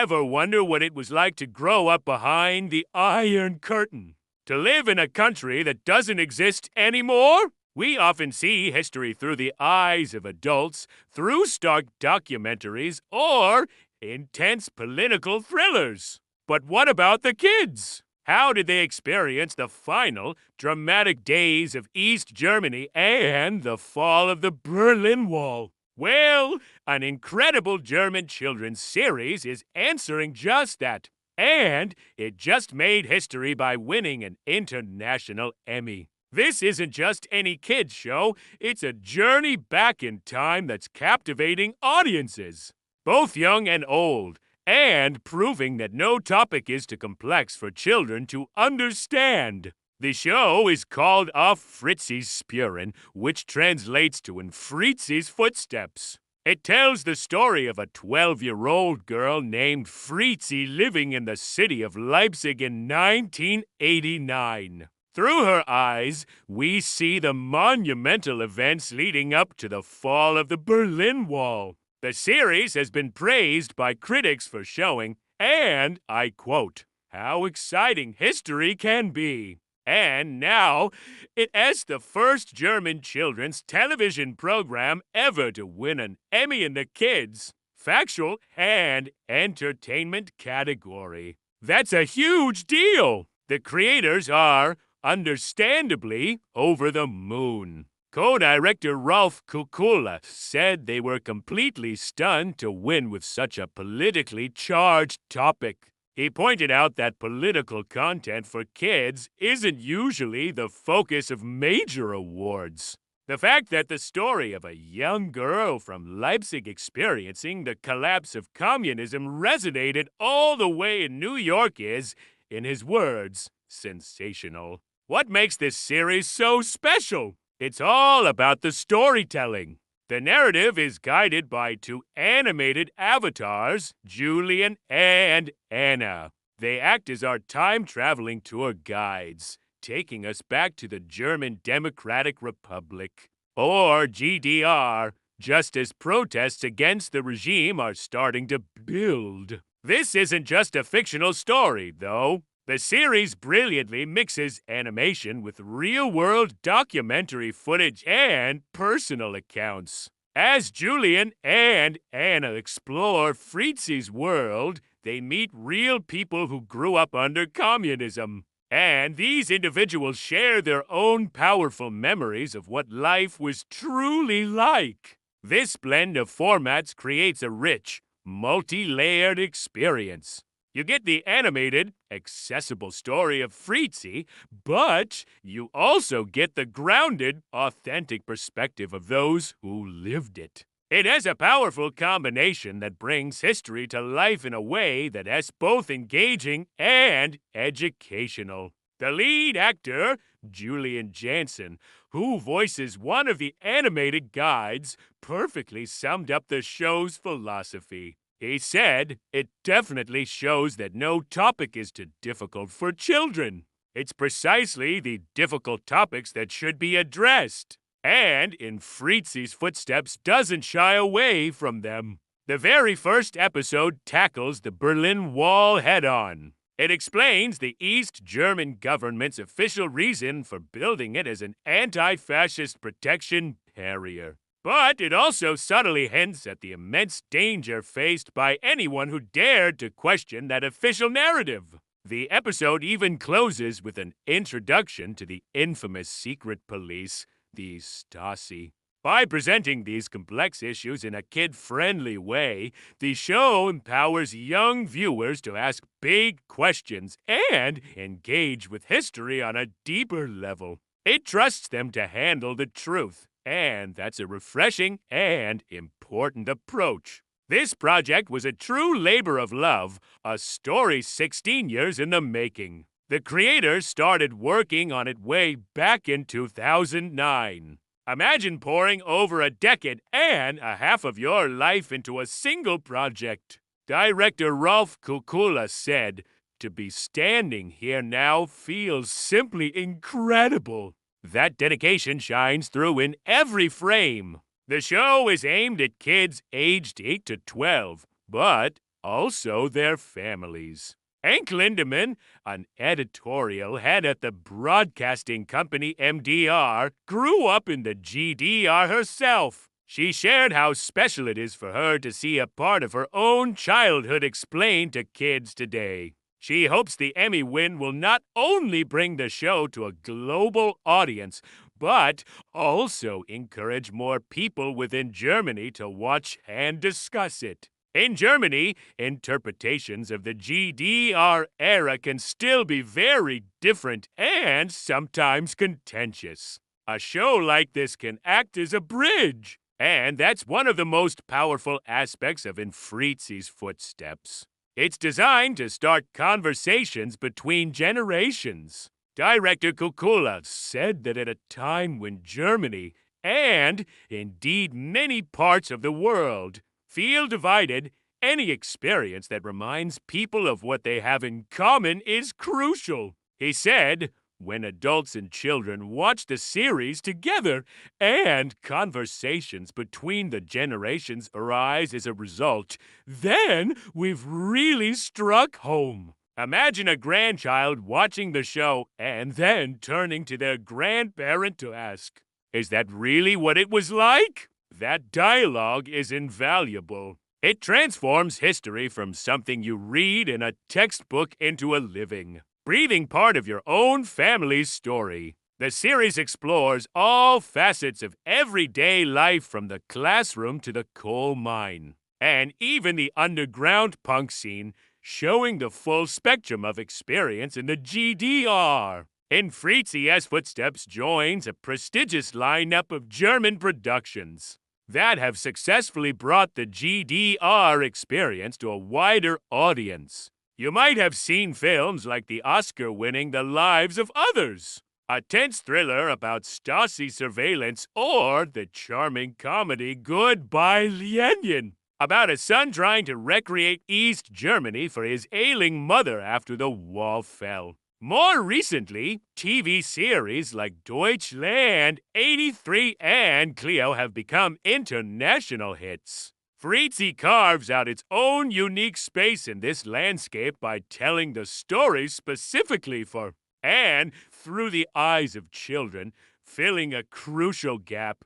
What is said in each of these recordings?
Ever wonder what it was like to grow up behind the Iron Curtain? To live in a country that doesn't exist anymore? We often see history through the eyes of adults, through stark documentaries, or intense political thrillers. But what about the kids? How did they experience the final, dramatic days of East Germany and the fall of the Berlin Wall? Well, an incredible German children's series is answering just that. And it just made history by winning an international Emmy. This isn't just any kids show, it's a journey back in time that's captivating audiences, both young and old, and proving that no topic is too complex for children to understand. The show is called Auf Fritzi's Spuren, which translates to In Fritzi's Footsteps. It tells the story of a 12-year-old girl named Fritzi living in the city of Leipzig in 1989. Through her eyes, we see the monumental events leading up to the fall of the Berlin Wall. The series has been praised by critics for showing, and I quote, how exciting history can be. And now, it is the first German children's television program ever to win an Emmy in the Kids, Factual, and Entertainment category. That's a huge deal. The creators are, understandably, over the moon. Co-director Rolf Kukula said they were completely stunned to win with such a politically charged topic. He pointed out that political content for kids isn't usually the focus of major awards. The fact that the story of a young girl from Leipzig experiencing the collapse of communism resonated all the way in New York is, in his words, sensational. What makes this series so special? It's all about the storytelling. The narrative is guided by two animated avatars, Julian and Anna. They act as our time-traveling tour guides, taking us back to the German Democratic Republic, or GDR, just as protests against the regime are starting to build. This isn't just a fictional story, though. The series brilliantly mixes animation with real-world documentary footage and personal accounts. As Julian and Anna explore Fritzi's world, they meet real people who grew up under communism. And these individuals share their own powerful memories of what life was truly like. This blend of formats creates a rich, multi-layered experience. You get the animated, accessible story of Fritzi, but you also get the grounded, authentic perspective of those who lived it. It has a powerful combination that brings history to life in a way that is both engaging and educational. The lead actor, Julian Jansen, who voices one of the animated guides, perfectly summed up the show's philosophy. He said, it definitely shows that no topic is too difficult for children. It's precisely the difficult topics that should be addressed. And In Fritzi's Footsteps doesn't shy away from them. The very first episode tackles the Berlin Wall head-on. It explains the East German government's official reason for building it as an anti-fascist protection barrier. But it also subtly hints at the immense danger faced by anyone who dared to question that official narrative. The episode even closes with an introduction to the infamous secret police, the Stasi. By presenting these complex issues in a kid-friendly way, the show empowers young viewers to ask big questions and engage with history on a deeper level. It trusts them to handle the truth. And that's a refreshing and important approach. This project was a true labor of love, a story 16 years in the making. The creators started working on it way back in 2009. Imagine pouring over a decade and a half of your life into a single project. Director Rolf Kukula said, "To be standing here now feels simply incredible." That dedication shines through in every frame. The show is aimed at kids aged 8 to 12, but also their families. Hank Lindemann, an editorial head at the broadcasting company MDR, grew up in the GDR herself. She shared how special it is for her to see a part of her own childhood explained to kids today. She hopes the Emmy win will not only bring the show to a global audience, but also encourage more people within Germany to watch and discuss it. In Germany, interpretations of the GDR era can still be very different and sometimes contentious. A show like this can act as a bridge, and that's one of the most powerful aspects of In Fritzi's footsteps. It's designed to start conversations between generations. Director Kukula said that at a time when Germany, and indeed many parts of the world, feel divided, any experience that reminds people of what they have in common is crucial. He said, when adults and children watch the series together and conversations between the generations arise as a result, then we've really struck home. Imagine a grandchild watching the show and then turning to their grandparent to ask, "Is that really what it was like?" That dialogue is invaluable. It transforms history from something you read in a textbook into a living, breathing part of your own family's story. The series explores all facets of everyday life from the classroom to the coal mine, and even the underground punk scene, showing the full spectrum of experience in the GDR. In Fritzi's footsteps joins a prestigious lineup of German productions that have successfully brought the GDR experience to a wider audience. You might have seen films like the Oscar-winning The Lives of Others, a tense thriller about Stasi surveillance, or the charming comedy Goodbye Lenin, about a son trying to recreate East Germany for his ailing mother after the wall fell. More recently, TV series like Deutschland, 83, and Cleo have become international hits. Fritzi carves out its own unique space in this landscape by telling the story specifically for and through the eyes of children, filling a crucial gap.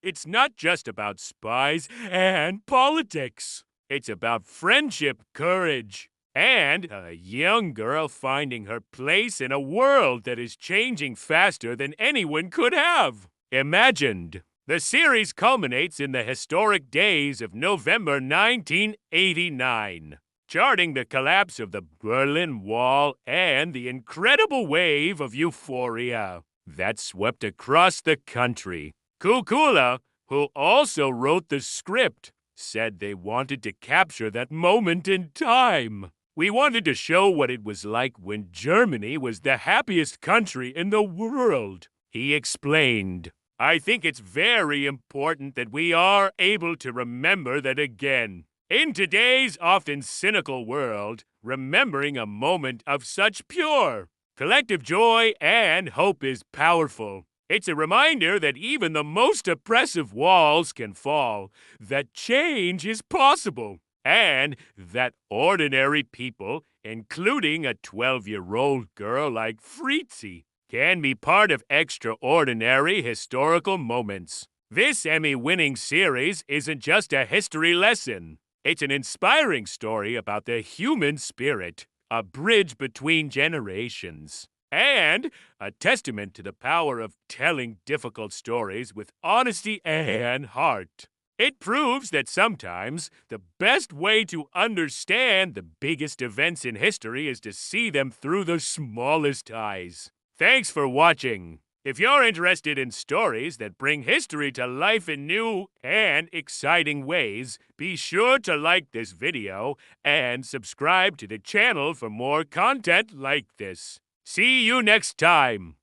It's not just about spies and politics. It's about friendship, courage, and a young girl finding her place in a world that is changing faster than anyone could have imagined. The series culminates in the historic days of November 1989, charting the collapse of the Berlin Wall and the incredible wave of euphoria that swept across the country. Kukula, who also wrote the script, said they wanted to capture that moment in time. We wanted to show what it was like when Germany was the happiest country in the world, he explained. I think it's very important that we are able to remember that again. In today's often cynical world, remembering a moment of such pure, collective joy and hope is powerful. It's a reminder that even the most oppressive walls can fall, that change is possible, and that ordinary people, including a 12-year-old girl like Fritzi, can be part of extraordinary historical moments. This Emmy-winning series isn't just a history lesson. It's an inspiring story about the human spirit, a bridge between generations, and a testament to the power of telling difficult stories with honesty and heart. It proves that sometimes the best way to understand the biggest events in history is to see them through the smallest eyes. Thanks for watching. If you're interested in stories that bring history to life in new and exciting ways, be sure to like this video and subscribe to the channel for more content like this. See you next time.